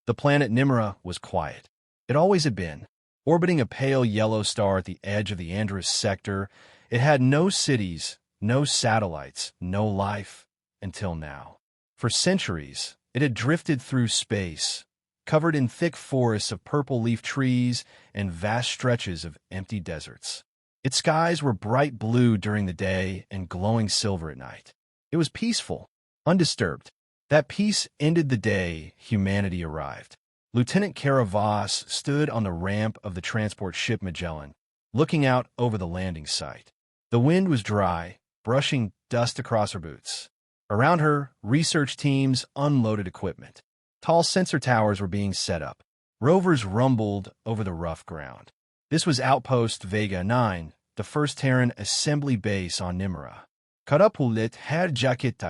The planet Nimra was quiet. It always had been. Orbiting a pale yellow star at the edge of the Andrus sector, it had no cities, no satellites, no life, until now. For centuries, it had drifted through space, covered in thick forests of purple leaf trees and vast stretches of empty deserts. Its skies were bright blue during the day and glowing silver at night. It was peaceful, undisturbed. That peace ended the day humanity arrived. Lieutenant Kara Voss stood on the ramp of the transport ship Magellan, looking out over the landing site. The wind was dry, brushing dust across her boots. Around her, research teams unloaded equipment. Tall sensor towers were being set up. Rovers rumbled over the rough ground. This was Outpost Vega 9, the first Terran assembly base on Nimra. Karapulit had jacket.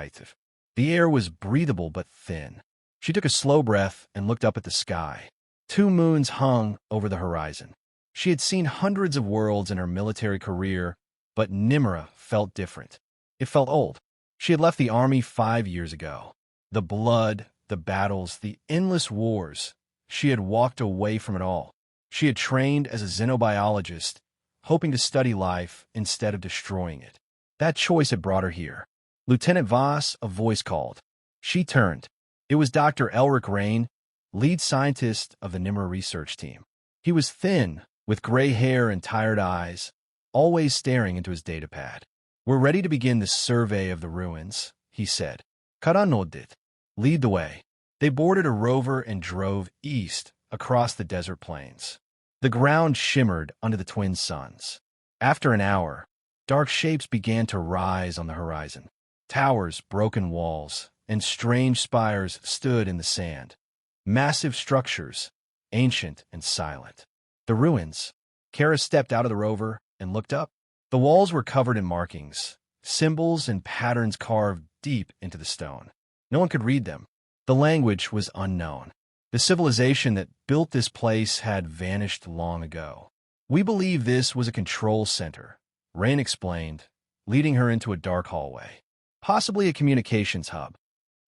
The air was breathable but thin. She took a slow breath and looked up at the sky. 2 moons hung over the horizon. She had seen hundreds of worlds in her military career, but Nimra felt different. It felt old. She had left the army 5 years ago. The blood, the battles, the endless wars. She had walked away from it all. She had trained as a xenobiologist, hoping to study life instead of destroying it. That choice had brought her here. Lieutenant Voss, a voice called. She turned. It was Dr. Elric Rain, lead scientist of the Nimra research team. He was thin, with gray hair and tired eyes, always staring into his datapad. "We're ready to begin the survey of the ruins," he said. Kara nodded. "Lead the way." They boarded a rover and drove east across the desert plains. The ground shimmered under the twin suns. After an hour, dark shapes began to rise on the horizon. Towers, broken walls, and strange spires stood in the sand. Massive structures, ancient and silent. The ruins. Kara stepped out of the rover and looked up. The walls were covered in markings, symbols and patterns carved deep into the stone. No one could read them. The language was unknown. The civilization that built this place had vanished long ago. "We believe this was a control center," Rain explained, leading her into a dark hallway. "Possibly a communications hub."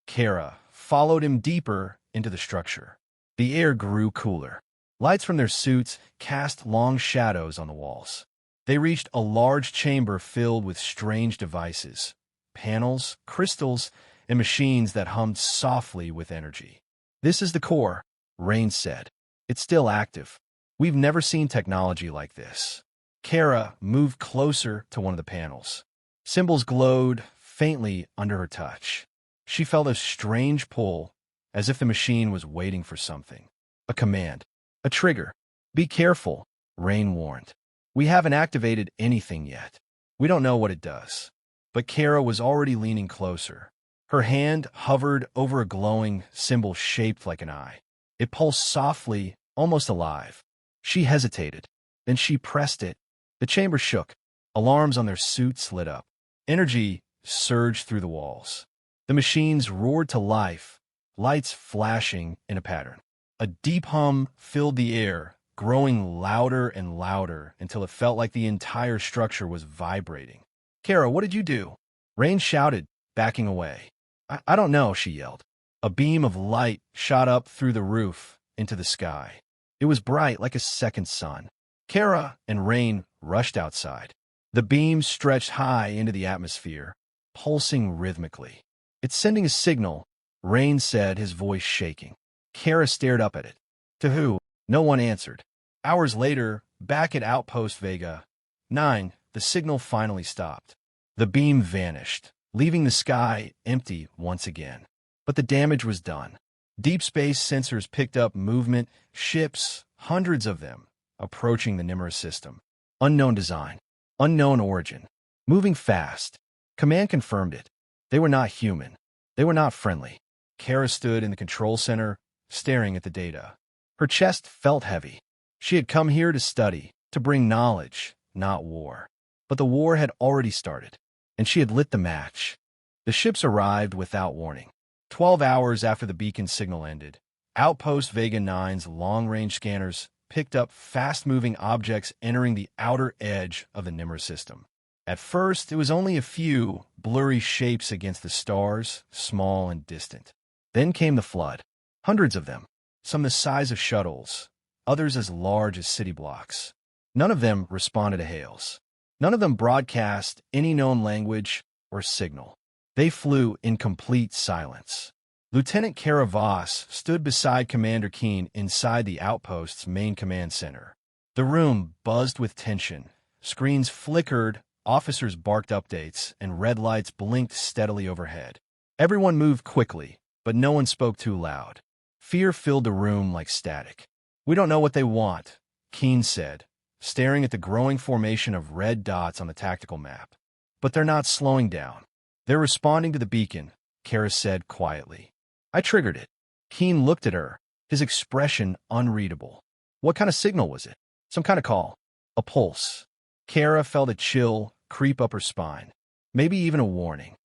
Kara followed him deeper into the structure. The air grew cooler. Lights from their suits cast long shadows on the walls. They reached a large chamber filled with strange devices, panels, crystals, and machines that hummed softly with energy. "This is the core," Rain said. "It's still active. We've never seen technology like this." Kara moved closer to one of the panels. Symbols glowed faintly under her touch. She felt a strange pull, as if the machine was waiting for something. A command. A trigger. "Be careful," Rain warned. "We haven't activated anything yet. We don't know what it does." But Kara was already leaning closer. Her hand hovered over a glowing symbol shaped like an eye. It pulsed softly, almost alive. She hesitated. Then she pressed it. The chamber shook. Alarms on their suits lit up. Energy surged through the walls. The machines roared to life, lights flashing in a pattern. A deep hum filled the air, growing louder and louder until it felt like the entire structure was vibrating. "Kara, what did you do?" Rain shouted, backing away. I don't know," she yelled. A beam of light shot up through the roof into the sky. It was bright like a second sun. Kara and Rain rushed outside. The beam stretched high into the atmosphere, pulsing rhythmically. "It's sending a signal," Rain said, his voice shaking. Kara stared up at it. "To who?" No one answered. Hours later, back at Outpost Vega 9, the signal finally stopped. The beam vanished, leaving the sky empty once again. But the damage was done. Deep space sensors picked up movement, ships, hundreds of them, approaching the Nimra system. Unknown design, unknown origin, moving fast. Command confirmed it. They were not human. They were not friendly. Kara stood in the control center, staring at the data. Her chest felt heavy. She had come here to study, to bring knowledge, not war. But the war had already started, and she had lit the match. The ships arrived without warning. 12 hours after the beacon signal ended, Outpost Vega 9's long-range scanners picked up fast-moving objects entering the outer edge of the Nimra system. At first, it was only a few blurry shapes against the stars, small and distant. Then came the flood. Hundreds of them. some the size of shuttles, others as large as city blocks. None of them responded to hails. None of them broadcast any known language or signal. They flew in complete silence. Lieutenant Kara Voss stood beside Commander Keen inside the outpost's main command center. The room buzzed with tension. Screens flickered, officers barked updates, and red lights blinked steadily overhead. Everyone moved quickly, but no one spoke too loud. Fear filled the room like static. "We don't know what they want," Keen said, staring at the growing formation of red dots on the tactical map. "But they're not slowing down. They're responding to the beacon," Kara said quietly. "I triggered it." Keen looked at her, his expression unreadable. What kind of signal was it? Some kind of call. A pulse. Kara felt a chill creep up her spine. Maybe even a warning.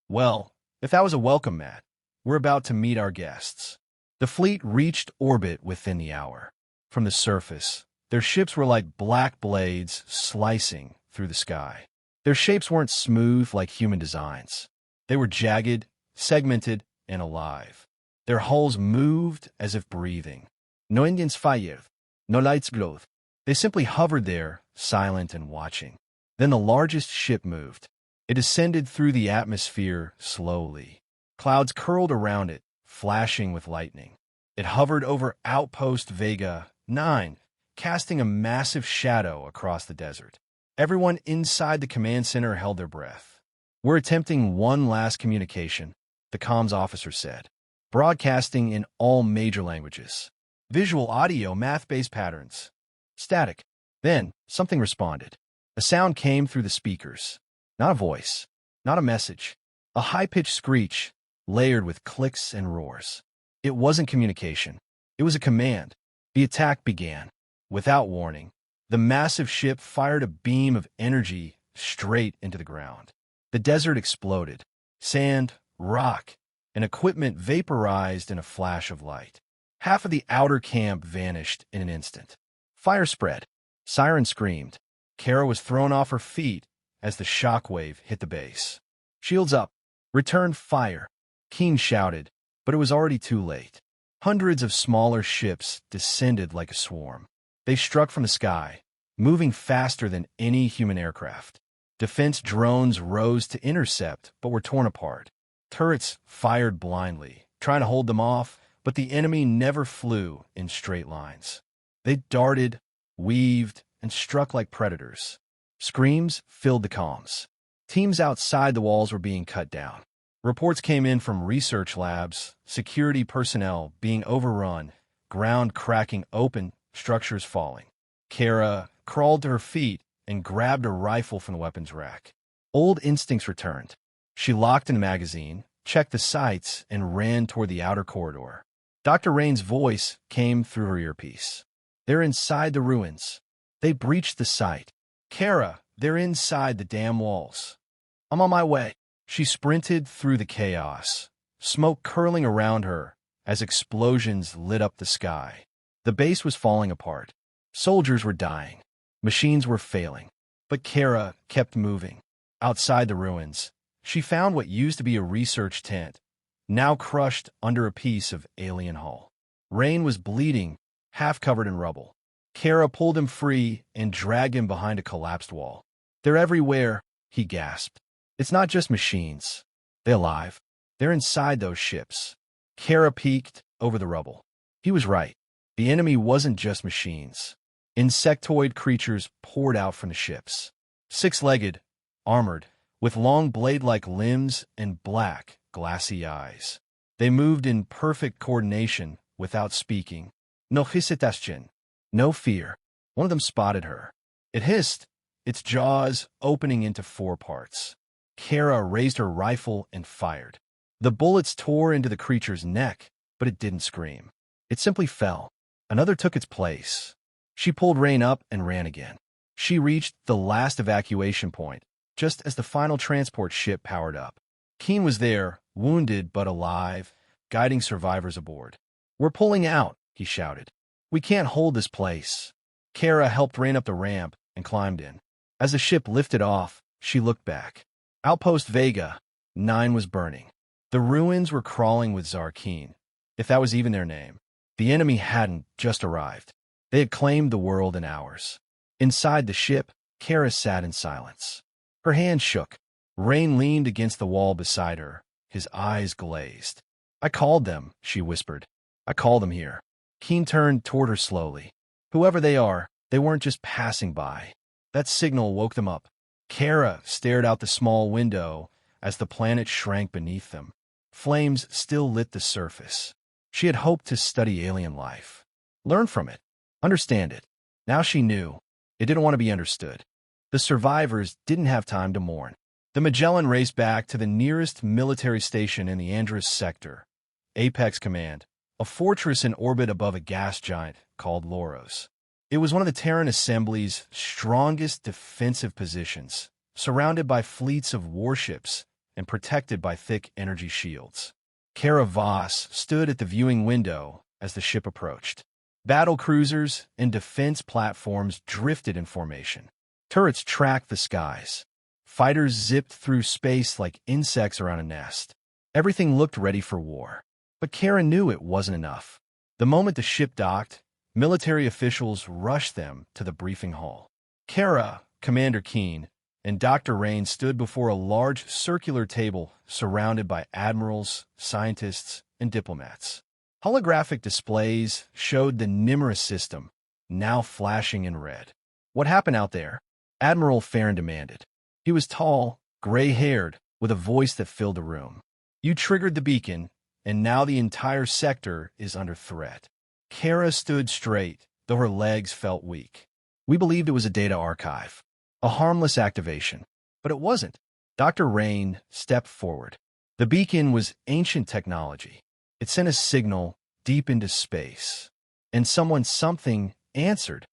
"Well, if that was a welcome mat, we're about to meet our guests." The fleet reached orbit within the hour. From the surface, their ships were like black blades slicing through the sky. Their shapes weren't smooth like human designs. They were jagged, segmented, and alive. Their hulls moved as if breathing. No engines fired, no lights glowed. They simply hovered there, silent and watching. Then the largest ship moved. It descended through the atmosphere slowly. Clouds curled around it, flashing with lightning. It hovered over Outpost Vega 9, casting a massive shadow across the desert. Everyone inside the command center held their breath. "We're attempting one last communication," the comms officer said. "Broadcasting in all major languages. Visual, audio, math-based patterns. Static." Then, something responded. A sound came through the speakers. Not a voice, not a message. A high-pitched screech, layered with clicks and roars. It wasn't communication. It was a command. The attack began. Without warning, the massive ship fired a beam of energy straight into the ground. The desert exploded. Sand, rock, and equipment vaporized in a flash of light. Half of the outer camp vanished in an instant. Fire spread. Sirens screamed. Kara was thrown off her feet as the shockwave hit the base. "Shields up! Return fire!" Keen shouted, but it was already too late. Hundreds of smaller ships descended like a swarm. They struck from the sky, moving faster than any human aircraft. Defense drones rose to intercept, but were torn apart. Turrets fired blindly, trying to hold them off, but the enemy never flew in straight lines. They darted, weaved, and struck like predators. Screams filled the comms. Teams outside the walls were being cut down. Reports came in from research labs, security personnel being overrun, ground cracking open, structures falling. Kara crawled to her feet and grabbed a rifle from the weapons rack. Old instincts returned. She locked in a magazine, checked the sights, and ran toward the outer corridor. Dr. Rain's voice came through her earpiece. "They're inside the ruins. They breached the site. Kara, they're inside the damn walls. I'm on my way." She sprinted through the chaos, smoke curling around her as explosions lit up the sky. The base was falling apart. Soldiers were dying. Machines were failing. But Kara kept moving. Outside the ruins, she found what used to be a research tent, now crushed under a piece of alien hull. Rain was bleeding, half covered in rubble. Kara pulled him free and dragged him behind a collapsed wall. "They're everywhere," he gasped. "It's not just machines. They're alive. They're inside those ships." Kara peeked over the rubble. He was right. The enemy wasn't just machines. Insectoid creatures poured out from the ships. Six-legged, armored, with long blade-like limbs and black, glassy eyes. They moved in perfect coordination without speaking. No hesitation. No fear. One of them spotted her. It hissed, its jaws opening into 4 parts. Kara raised her rifle and fired. The bullets tore into the creature's neck, but it didn't scream. It simply fell. Another took its place. She pulled Rain up and ran again. She reached the last evacuation point, just as the final transport ship powered up. Keen was there, wounded but alive, guiding survivors aboard. "We're pulling out," he shouted. "We can't hold this place." Kara helped Rain up the ramp and climbed in. As the ship lifted off, she looked back. Outpost Vega 9 was burning. The ruins were crawling with Zarkeen, if that was even their name. The enemy hadn't just arrived. They had claimed the world in hours. Inside the ship, Kara sat in silence. Her hand shook. Rain leaned against the wall beside her, his eyes glazed. "I called them," she whispered. "I called them here." Keen turned toward her slowly. "Whoever they are, they weren't just passing by. That signal woke them up." Kara stared out the small window as the planet shrank beneath them. Flames still lit the surface. She had hoped to study alien life, learn from it, understand it. Now she knew. It didn't want to be understood. The survivors didn't have time to mourn. The Magellan raced back to the nearest military station in the Andrus sector, Apex Command, a fortress in orbit above a gas giant called Loros. It was one of the Terran Assembly's strongest defensive positions, surrounded by fleets of warships and protected by thick energy shields. Kara Voss stood at the viewing window as the ship approached. Battle cruisers and defense platforms drifted in formation. Turrets tracked the skies. Fighters zipped through space like insects around a nest. Everything looked ready for war. But Kara knew it wasn't enough. The moment the ship docked, military officials rushed them to the briefing hall. Kara, Commander Keen, and Dr. Rain stood before a large circular table surrounded by admirals, scientists, and diplomats. Holographic displays showed the Nimrus system, now flashing in red. "What happened out there?" Admiral Farron demanded. He was tall, gray-haired, with a voice that filled the room. "You triggered the beacon, and now the entire sector is under threat." Kara stood straight, though her legs felt weak. "We believed it was a data archive, a harmless activation, but it wasn't." Dr. Rain stepped forward. The beacon was ancient technology. It sent a signal deep into space, and something answered.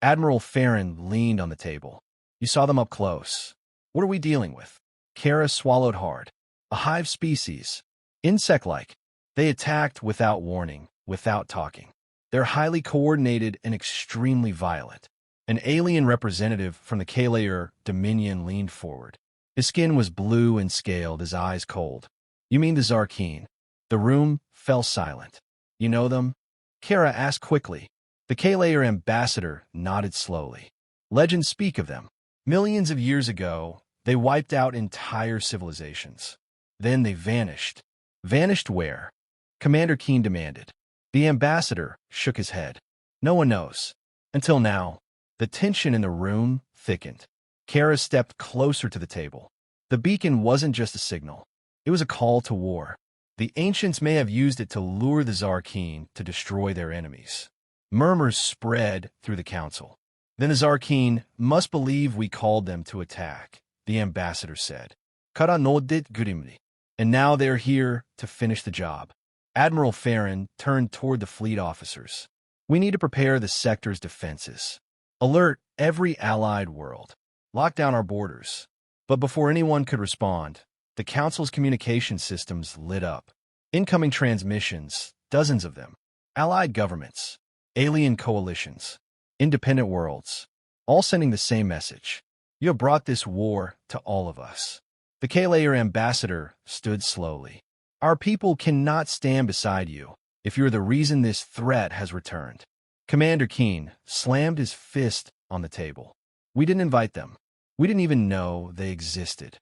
Admiral Farron leaned on the table. "You saw them up close. What are we dealing with?" Kara swallowed hard. "A hive species. Insect-like. They attacked without warning, without talking. They're highly coordinated and extremely violent." An alien representative from the K-Layer Dominion leaned forward. His skin was blue and scaled, his eyes cold. "You mean the Zarkeen?" The room fell silent. "You know them?" Kara asked quickly. The K-Layer ambassador nodded slowly. "Legends speak of them. Millions of years ago, they wiped out entire civilizations. Then they vanished." "Vanished where?" Commander Keen demanded. The ambassador shook his head. "No one knows. Until now." The tension in the room thickened. Kara stepped closer to the table. The beacon wasn't just a signal. It was a call to war. The ancients may have used it to lure the Zarkeen to destroy their enemies. Murmurs spread through the council. "Then the Zarkeen must believe we called them to attack," the ambassador said. "Kara nodit grimly. And now they're here to finish the job." Admiral Farron turned toward the fleet officers. "We need to prepare the sector's defenses. Alert every allied world. Lock down our borders." But before anyone could respond, the Council's communication systems lit up. Incoming transmissions, dozens of them. Allied governments, alien coalitions, independent worlds, all sending the same message. "You have brought this war to all of us." The K-Layer ambassador stood slowly. "Our people cannot stand beside you if you're the reason this threat has returned." Commander Keen slammed his fist on the table. "We didn't invite them. We didn't even know they existed."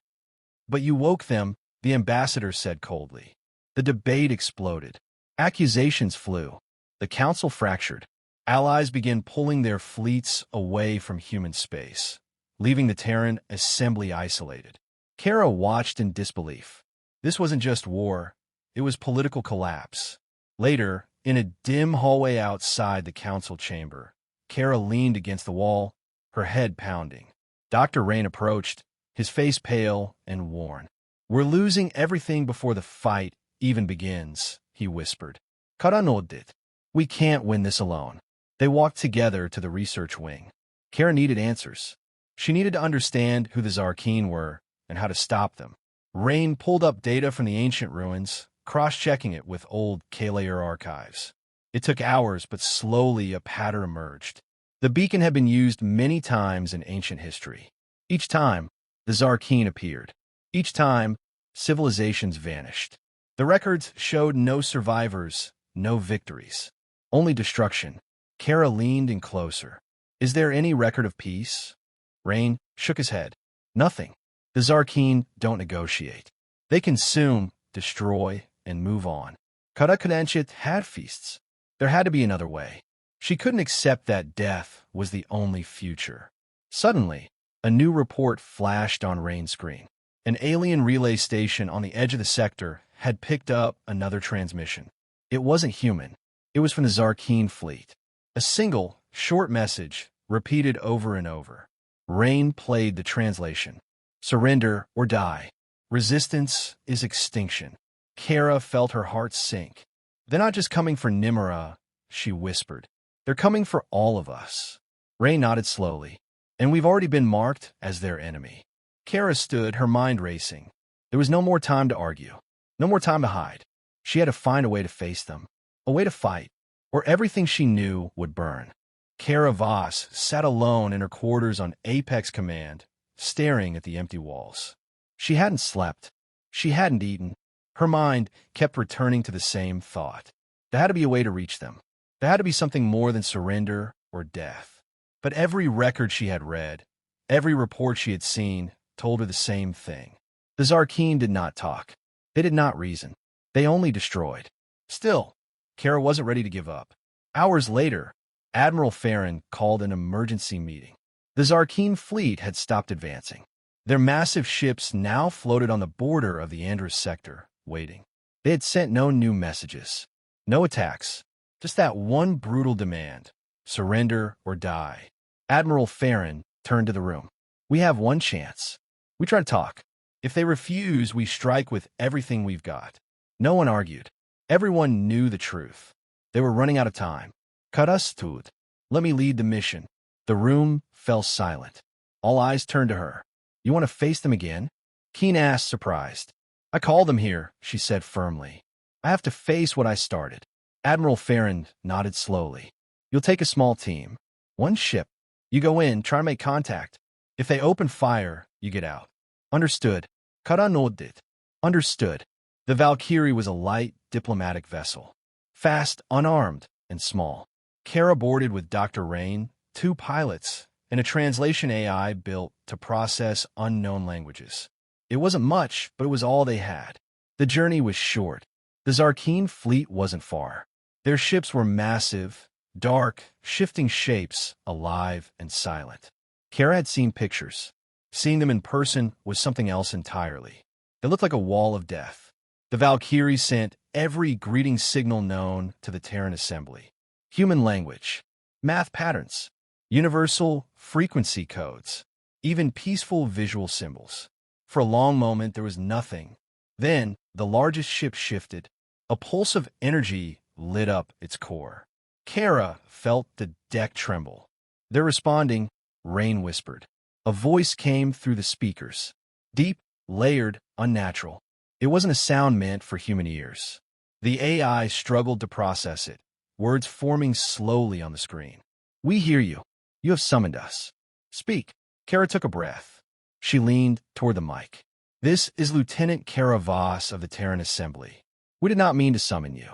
"But you woke them," the ambassador said coldly. The debate exploded. Accusations flew. The council fractured. Allies began pulling their fleets away from human space, leaving the Terran assembly isolated. Kara watched in disbelief. This wasn't just war, it was political collapse. Later, in a dim hallway outside the council chamber, Kara leaned against the wall, her head pounding. Dr. Rain approached, his face pale and worn. "We're losing everything before the fight even begins," he whispered. "Kara nodit. We can't win this alone." They walked together to the research wing. Kara needed answers. She needed to understand who the Zarkeen were and how to stop them. Rain pulled up data from the ancient ruins, cross-checking it with old K-Layer archives. It took hours, but slowly a pattern emerged. The beacon had been used many times in ancient history. Each time, the Zarkeen appeared. Each time, civilizations vanished. The records showed no survivors, no victories. Only destruction. Kara leaned in closer. Is there any record of peace? Rain shook his head. Nothing. The Zarkeen don't negotiate. They consume, destroy, and move on. Karakudanchit had feasts. There had to be another way. She couldn't accept that death was the only future. Suddenly, a new report flashed on Rain's screen. An alien relay station on the edge of the sector had picked up another transmission. It wasn't human. It was from the Zarkeen fleet. A single, short message, repeated over and over. Rain played the translation. Surrender or die. Resistance is extinction. Kara felt her heart sink. They're not just coming for Nimura, she whispered. They're coming for all of us. Rain nodded slowly. And we've already been marked as their enemy. Kara stood, her mind racing. There was no more time to argue. No more time to hide. She had to find a way to face them. A way to fight, or everything she knew would burn. Kara Voss sat alone in her quarters on Apex Command, staring at the empty walls. She hadn't slept. She hadn't eaten. Her mind kept returning to the same thought. There had to be a way to reach them. There had to be something more than surrender or death. But every record she had read, every report she had seen, told her the same thing. The Zarkeen did not talk. They did not reason. They only destroyed. Still, Kara wasn't ready to give up. Hours later, Admiral Farron called an emergency meeting. The Zarkeen fleet had stopped advancing. Their massive ships now floated on the border of the Andrus sector, waiting. They had sent no new messages. No attacks. Just that one brutal demand. Surrender or die. Admiral Farron turned to the room. We have one chance. We try to talk. If they refuse, we strike with everything we've got. No one argued. Everyone knew the truth. They were running out of time. Cut us to it. Let me lead the mission. The room fell silent. All eyes turned to her. You want to face them again? Keen asked, surprised. I called them here, she said firmly. I have to face what I started. Admiral Farron nodded slowly. You'll take a small team. One ship. You go in, try to make contact. If they open fire, you get out. Understood. Kara nodded. Understood. The Valkyrie was a light, diplomatic vessel. Fast, unarmed, and small. Kara boarded with Dr. Rain, 2 pilots, and a translation AI built to process unknown languages. It wasn't much, but it was all they had. The journey was short. The Zarkeen fleet wasn't far. Their ships were massive, dark, shifting shapes, alive and silent. Kara had seen pictures. Seeing them in person was something else entirely. They looked like a wall of death. The Valkyrie sent every greeting signal known to the Terran assembly. Human language, math patterns, universal frequency codes, even peaceful visual symbols. For a long moment, there was nothing. Then, the largest ship shifted. A pulse of energy lit up its core. Kara felt the deck tremble. They're responding, Rain whispered. A voice came through the speakers. Deep, layered, unnatural. It wasn't a sound meant for human ears. The AI struggled to process it, words forming slowly on the screen. We hear you. You have summoned us. Speak. Kara took a breath. She leaned toward the mic. This is Lieutenant Kara Voss of the Terran Assembly. We did not mean to summon you.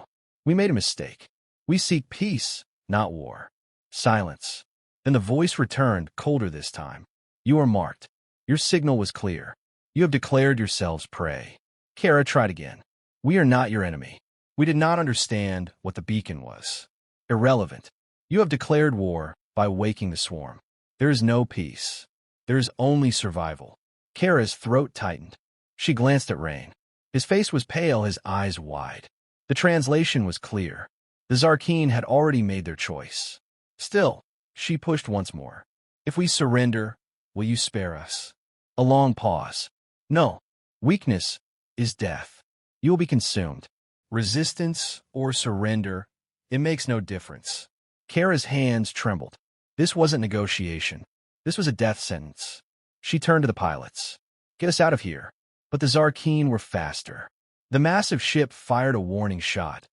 We made a mistake. We seek peace, not war. Silence. Then the voice returned, colder this time. You are marked. Your signal was clear. You have declared yourselves prey. Kara tried again. We are not your enemy. We did not understand what the beacon was. Irrelevant. You have declared war by waking the swarm. There is no peace. There is only survival. Kara's throat tightened. She glanced at Rain. His face was pale, his eyes wide. The translation was clear. The Zarkeen had already made their choice. Still, she pushed once more. If we surrender, will you spare us? A long pause. No. Weakness is death. You will be consumed. Resistance or surrender, it makes no difference. Kara's hands trembled. This wasn't negotiation. This was a death sentence. She turned to the pilots. Get us out of here. But the Zarkeen were faster. The massive ship fired a warning shot.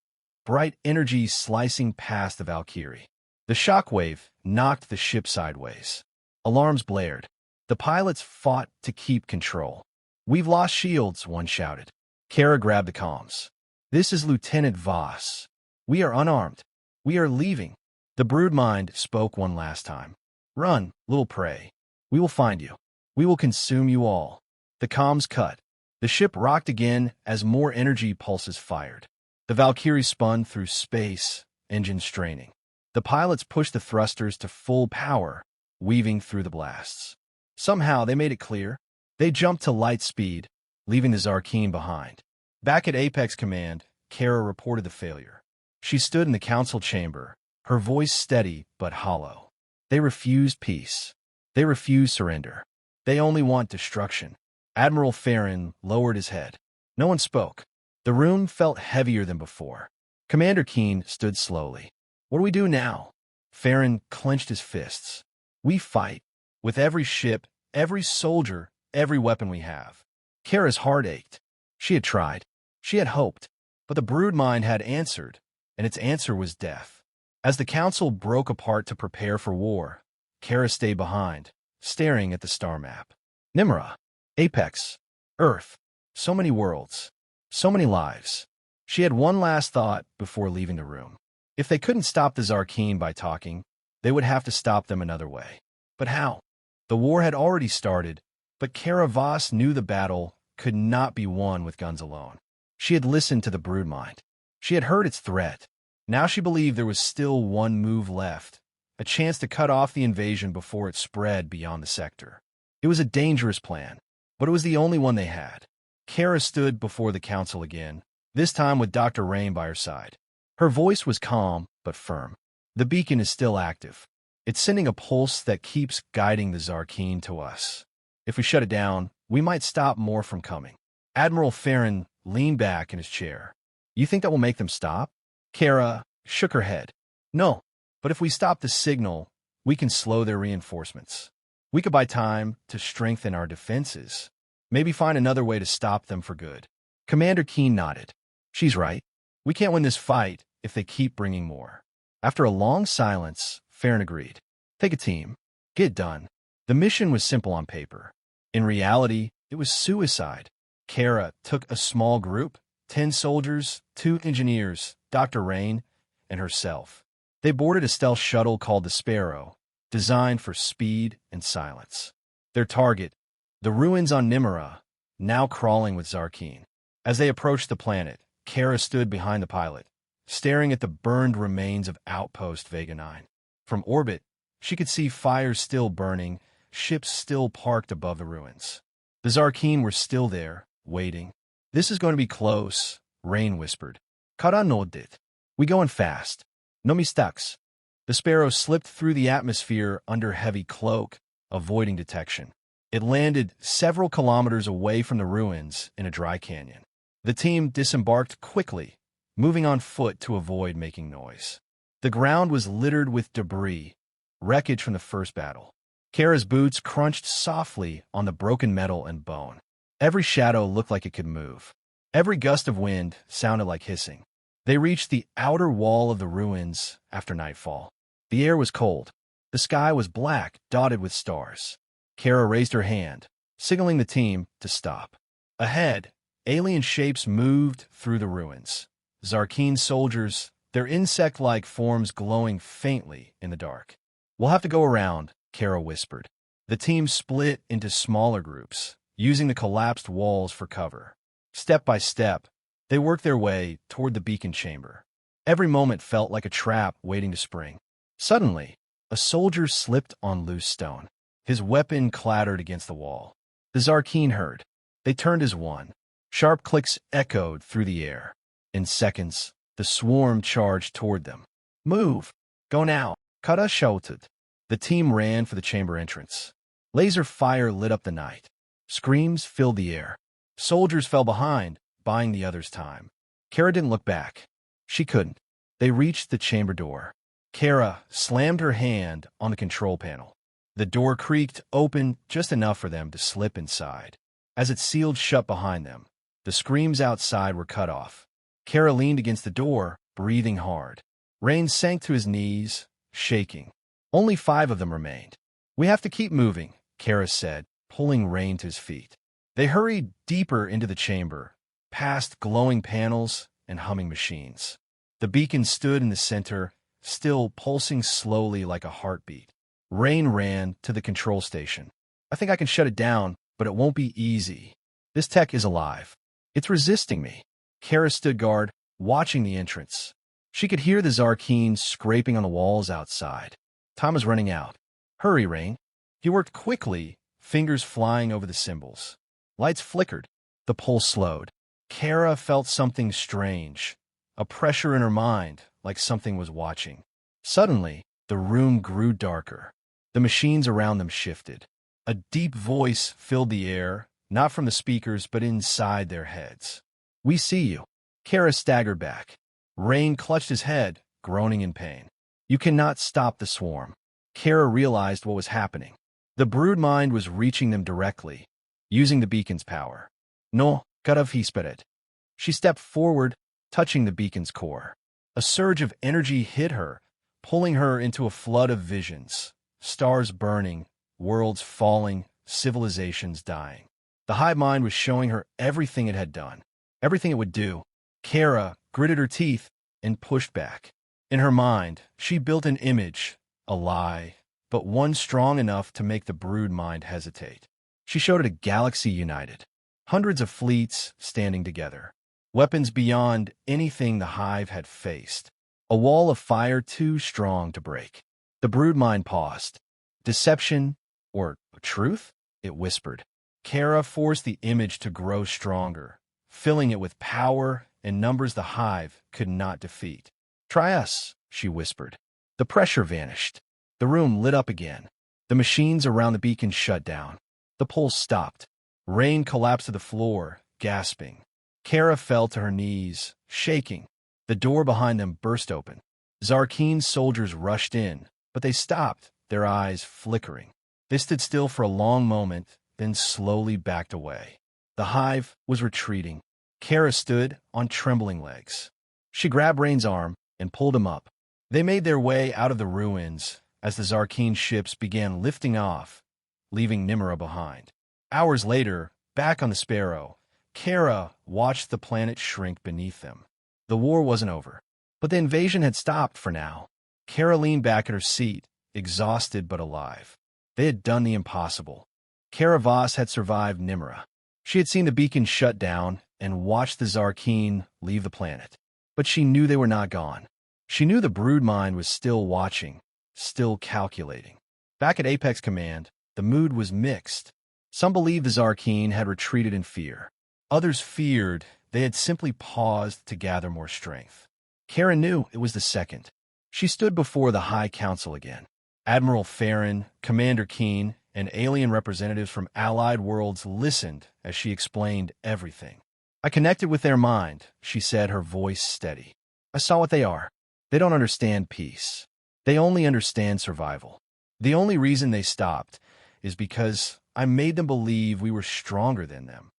Bright energy slicing past the Valkyrie. The shockwave knocked the ship sideways. Alarms blared. The pilots fought to keep control. We've lost shields, one shouted. Kara grabbed the comms. This is Lieutenant Voss. We are unarmed. We are leaving. The broodmind spoke one last time. Run, little prey. We will find you. We will consume you all. The comms cut. The ship rocked again as more energy pulses fired. The Valkyrie spun through space, engines straining. The pilots pushed the thrusters to full power, weaving through the blasts. Somehow they made it clear. They jumped to light speed, leaving the Zarkeen behind. Back at Apex Command, Kara reported the failure. She stood in the council chamber, her voice steady but hollow. They refuse peace. They refuse surrender. They only want destruction. Admiral Farron lowered his head. No one spoke. The room felt heavier than before. Commander Keen stood slowly. What do we do now? Farron clenched his fists. We fight. With every ship, every soldier, every weapon we have. Kara's heart ached. She had tried. She had hoped. But the broodmind had answered, and its answer was death. As the council broke apart to prepare for war, Kara stayed behind, staring at the star map. Nimra, Apex, Earth, so many worlds, so many lives. She had one last thought before leaving the room. If they couldn't stop the Zarkeen by talking, they would have to stop them another way. But how? The war had already started, but Kara Voss knew the battle could not be won with guns alone. She had listened to the broodmind. She had heard its threat. Now she believed there was still one move left, a chance to cut off the invasion before it spread beyond the sector. It was a dangerous plan, but it was the only one they had. Kara stood before the council again, this time with Dr. Rain by her side. Her voice was calm but firm. The beacon is still active. It's sending a pulse that keeps guiding the Zarkeen to us. If we shut it down, we might stop more from coming. Admiral Farron leaned back in his chair. You think that will make them stop? Kara shook her head. No, but if we stop the signal, we can slow their reinforcements. We could buy time to strengthen our defenses. Maybe find another way to stop them for good. Commander Keen nodded. She's right. We can't win this fight if they keep bringing more. After a long silence, Farron agreed. Take a team. Get it done. The mission was simple on paper. In reality, it was suicide. Kara took a small group, 10 soldiers, 2 engineers, Dr. Rain, and herself. They boarded a stealth shuttle called the Sparrow, designed for speed and silence. Their target, the ruins on Nimra, now crawling with Zarkeen. As they approached the planet, Kara stood behind the pilot, staring at the burned remains of Outpost Vega 9. From orbit, she could see fires still burning, ships still parked above the ruins. The Zarkeen were still there, waiting. This is going to be close, Rain whispered. Kara nodded. We going fast. No mistakes. The Sparrow slipped through the atmosphere under heavy cloak, avoiding detection. It landed several kilometers away from the ruins in a dry canyon. The team disembarked quickly, moving on foot to avoid making noise. The ground was littered with debris, wreckage from the first battle. Kara's boots crunched softly on the broken metal and bone. Every shadow looked like it could move. Every gust of wind sounded like hissing. They reached the outer wall of the ruins after nightfall. The air was cold. The sky was black, dotted with stars. Kara raised her hand, signaling the team to stop. Ahead, alien shapes moved through the ruins. Zarkeen soldiers, their insect-like forms glowing faintly in the dark. We'll have to go around, Kara whispered. The team split into smaller groups, using the collapsed walls for cover. Step by step, they worked their way toward the beacon chamber. Every moment felt like a trap waiting to spring. Suddenly, a soldier slipped on loose stone. His weapon clattered against the wall. The Zarkeen heard. They turned as one. Sharp clicks echoed through the air. In seconds, the swarm charged toward them. Move! Go now! Kara shouted. The team ran for the chamber entrance. Laser fire lit up the night. Screams filled the air. Soldiers fell behind, buying the others time. Kara didn't look back. She couldn't. They reached the chamber door. Kara slammed her hand on the control panel. The door creaked open just enough for them to slip inside. As it sealed shut behind them, the screams outside were cut off. Kara leaned against the door, breathing hard. Rain sank to his knees, shaking. Only 5 of them remained. We have to keep moving, Kara said, pulling Rain to his feet. They hurried deeper into the chamber, past glowing panels and humming machines. The beacon stood in the center, still pulsing slowly like a heartbeat. Rain ran to the control station. I think I can shut it down, but it won't be easy. This tech is alive. It's resisting me. Kara stood guard, watching the entrance. She could hear the Zarkeen scraping on the walls outside. Time was running out. Hurry, Rain. He worked quickly, fingers flying over the symbols. Lights flickered. The pulse slowed. Kara felt something strange, a pressure in her mind, like something was watching. Suddenly, the room grew darker. The machines around them shifted. A deep voice filled the air, not from the speakers, but inside their heads. "We see you." Kara staggered back. Rain clutched his head, groaning in pain. "You cannot stop the swarm." Kara realized what was happening. The brood mind was reaching them directly, using the beacon's power. "No, karav hisperet." She stepped forward, touching the beacon's core. A surge of energy hit her, pulling her into a flood of visions. Stars burning, worlds falling, civilizations dying. The hive mind was showing her everything it had done, everything it would do. Kara gritted her teeth and pushed back. In her mind, she built an image, a lie, but one strong enough to make the brood mind hesitate. She showed it a galaxy united, hundreds of fleets standing together, weapons beyond anything the hive had faced, a wall of fire too strong to break. The brood mind paused. "Deception or truth?" it whispered. Kara forced the image to grow stronger, filling it with power and numbers the hive could not defeat. "Try us," she whispered. The pressure vanished. The room lit up again. The machines around the beacon shut down. The pulse stopped. Rain collapsed to the floor, gasping. Kara fell to her knees, shaking. The door behind them burst open. Zarkeen's soldiers rushed in, but they stopped, their eyes flickering. They stood still for a long moment, then slowly backed away. The hive was retreating. Kara stood on trembling legs. She grabbed Rain's arm and pulled him up. They made their way out of the ruins as the Zarkeen ships began lifting off, leaving Nimra behind. Hours later, back on the Sparrow, Kara watched the planet shrink beneath them. The war wasn't over, but the invasion had stopped for now. Kara leaned back at her seat, exhausted but alive. They had done the impossible. Kara Voss had survived Nimra. She had seen the beacon shut down and watched the Zarkeen leave the planet. But she knew they were not gone. She knew the brood mind was still watching, still calculating. Back at Apex Command, the mood was mixed. Some believed the Zarkeen had retreated in fear. Others feared they had simply paused to gather more strength. Kara knew it was the second. She stood before the High Council again. Admiral Farron, Commander Keen, and alien representatives from allied worlds listened as she explained everything. "I connected with their mind," she said, her voice steady. "I saw what they are. They don't understand peace. They only understand survival. The only reason they stopped is because I made them believe we were stronger than them."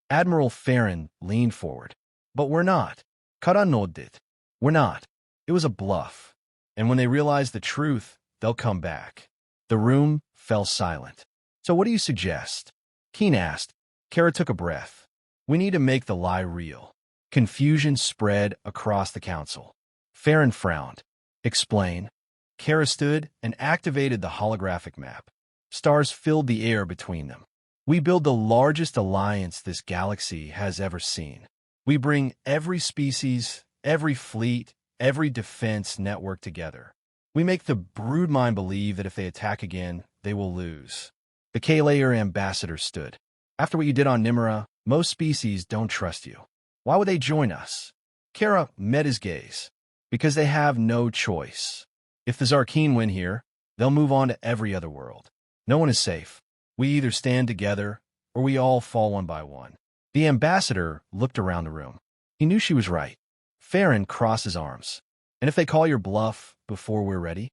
Admiral Farron leaned forward. "But we're not. Kara nodded. We're not. It was a bluff. And when they realize the truth, they'll come back." The room fell silent. "So what do you suggest?" Keen asked. Kara took a breath. "We need to make the lie real." Confusion spread across the council. Farron frowned. "Explain." Kara stood and activated the holographic map. Stars filled the air between them. "We build the largest alliance this galaxy has ever seen. We bring every species, every fleet, every defense network together. We make the broodmind believe that if they attack again, they will lose." The K-Layer ambassador stood. "After what you did on Nimra, most species don't trust you. Why would they join us?" Kara met his gaze. "Because they have no choice. If the Zarkeen win here, they'll move on to every other world. No one is safe. We either stand together, or we all fall one by one." The ambassador looked around the room. He knew she was right. Farron crossed his arms. "And if they call your bluff before we're ready?"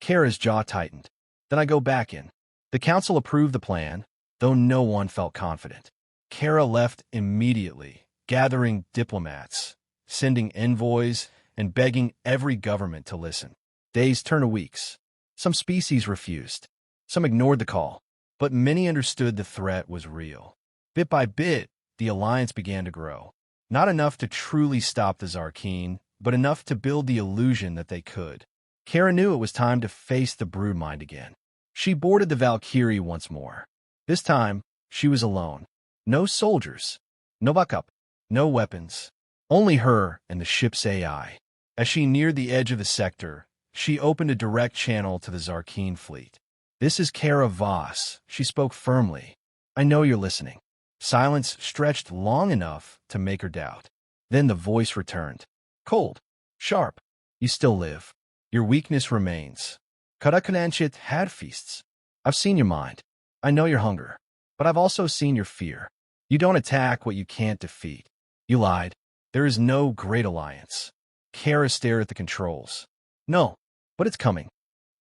Kara's jaw tightened. "Then I go back in." The council approved the plan, though no one felt confident. Kara left immediately, gathering diplomats, sending envoys, and begging every government to listen. Days turned to weeks. Some species refused. Some ignored the call, but many understood the threat was real. Bit by bit, the alliance began to grow. Not enough to truly stop the Zarkeen, but enough to build the illusion that they could. Kara knew it was time to face the broodmind again. She boarded the Valkyrie once more. This time, she was alone. No soldiers, no backup, no weapons. Only her and the ship's AI. As she neared the edge of the sector, she opened a direct channel to the Zarkeen fleet. "This is Kara Voss," she spoke firmly. "I know you're listening." Silence stretched long enough to make her doubt. Then the voice returned. Cold, sharp. "You still live. Your weakness remains. Karakananchit had feasts. I've seen your mind. I know your hunger. But I've also seen your fear. You don't attack what you can't defeat. You lied. There is no great alliance." Kara stared at the controls. "No, but it's coming."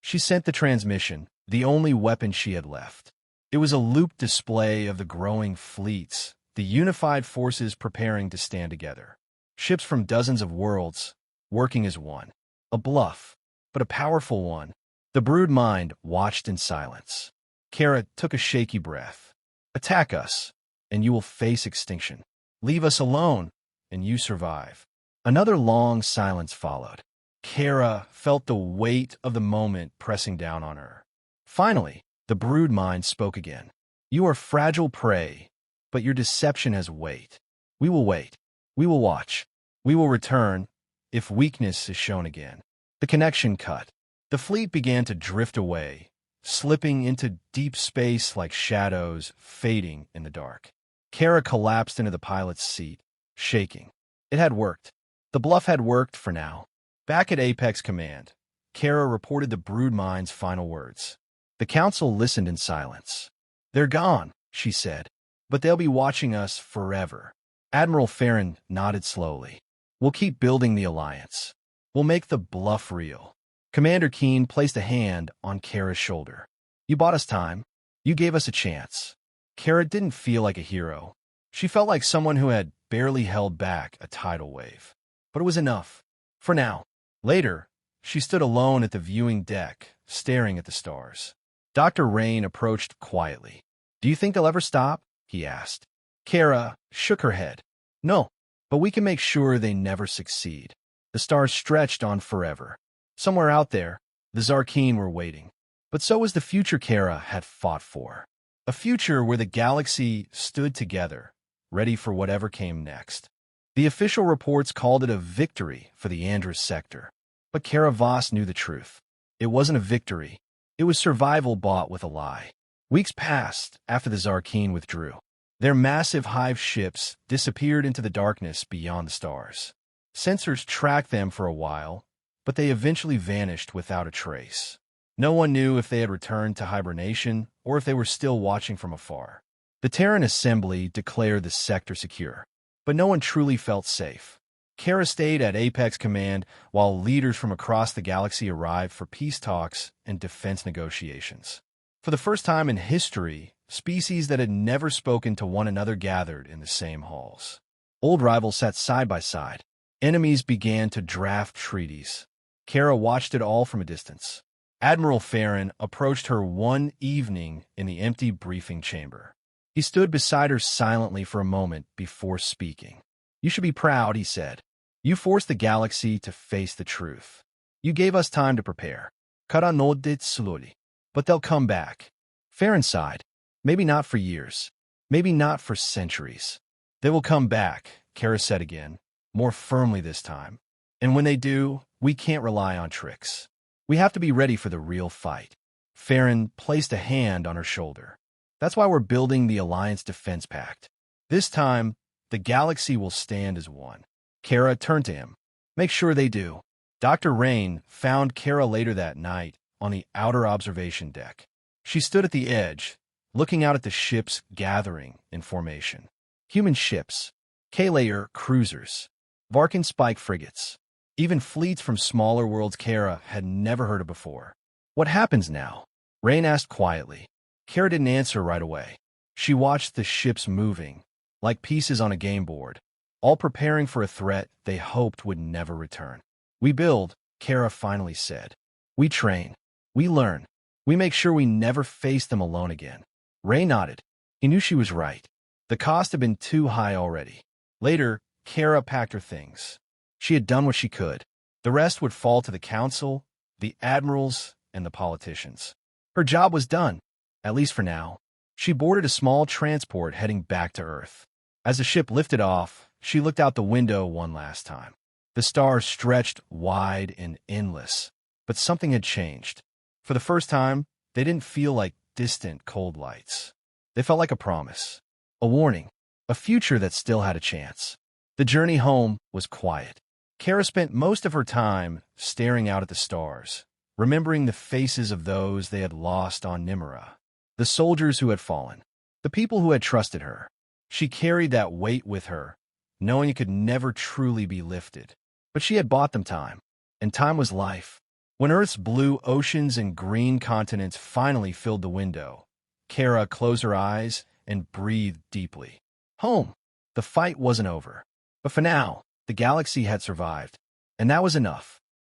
She sent the transmission, the only weapon she had left. It was a looped display of the growing fleets, the unified forces preparing to stand together. Ships from dozens of worlds, working as one. A bluff, but a powerful one. The brood mind watched in silence. Kara took a shaky breath. "Attack us, and you will face extinction. Leave us alone, and you survive." Another long silence followed. Kara felt the weight of the moment pressing down on her. Finally, the brood mind spoke again. "You are fragile prey, but your deception has weight. We will wait. We will watch. We will return, if weakness is shown again." The connection cut. The fleet began to drift away, slipping into deep space like shadows fading in the dark. Kara collapsed into the pilot's seat, shaking. It had worked. The bluff had worked for now. Back at Apex Command, Kara reported the broodmind's final words. The council listened in silence. "They're gone," she said, "but they'll be watching us forever." Admiral Farron nodded slowly. "We'll keep building the alliance. We'll make the bluff real." Commander Keen placed a hand on Kara's shoulder. "You bought us time. You gave us a chance." Kara didn't feel like a hero. She felt like someone who had barely held back a tidal wave. But it was enough. For now. Later, she stood alone at the viewing deck, staring at the stars. Dr. Rain approached quietly. "Do you think they'll ever stop?" he asked. Kara shook her head. "No, but we can make sure they never succeed." The stars stretched on forever. Somewhere out there, the Zarkeen were waiting. But so was the future Kara had fought for. A future where the galaxy stood together, ready for whatever came next. The official reports called it a victory for the Andrus sector. But Kara Voss knew the truth. It wasn't a victory. It was survival bought with a lie. Weeks passed after the Zarkeen withdrew. Their massive hive ships disappeared into the darkness beyond the stars. Sensors tracked them for a while, but they eventually vanished without a trace. No one knew if they had returned to hibernation or if they were still watching from afar. The Terran Assembly declared the sector secure, but no one truly felt safe. Kara stayed at Apex Command while leaders from across the galaxy arrived for peace talks and defense negotiations. For the first time in history, species that had never spoken to one another gathered in the same halls. Old rivals sat side by side. Enemies began to draft treaties. Kara watched it all from a distance. Admiral Farron approached her one evening in the empty briefing chamber. He stood beside her silently for a moment before speaking. "You should be proud," he said. "You forced the galaxy to face the truth. You gave us time to prepare. Kara nodded slowly. But they'll come back." Farron sighed. "Maybe not for years. Maybe not for centuries. They will come back," Kara said again, more firmly this time. "And when they do, we can't rely on tricks. We have to be ready for the real fight." Farron placed a hand on her shoulder. "That's why we're building the Alliance Defense Pact. This time, the galaxy will stand as one." Kara turned to him. "Make sure they do." Dr. Rain found Kara later that night on the outer observation deck. She stood at the edge, looking out at the ships gathering in formation. Human ships, K-layer cruisers, Varkin spike frigates, even fleets from smaller worlds Kara had never heard of before. "What happens now?" Rain asked quietly. Kara didn't answer right away. She watched the ships moving, like pieces on a game board, all preparing for a threat they hoped would never return. "We build," Kara finally said. "We train. We learn. We make sure we never face them alone again." Ray nodded. He knew she was right. The cost had been too high already. Later, Kara packed her things. She had done what she could. The rest would fall to the council, the admirals, and the politicians. Her job was done, at least for now. She boarded a small transport heading back to Earth. As the ship lifted off, she looked out the window one last time. The stars stretched wide and endless, but something had changed. For the first time, they didn't feel like distant, cold lights. They felt like a promise, a warning, a future that still had a chance. The journey home was quiet. Kara spent most of her time staring out at the stars, remembering the faces of those they had lost on Nimera, the soldiers who had fallen, the people who had trusted her. She carried that weight with her, knowing it could never truly be lifted. But she had bought them time, and time was life. When Earth's blue oceans and green continents finally filled the window, Kara closed her eyes and breathed deeply. Home! The fight wasn't over. But for now, the galaxy had survived, and that was enough.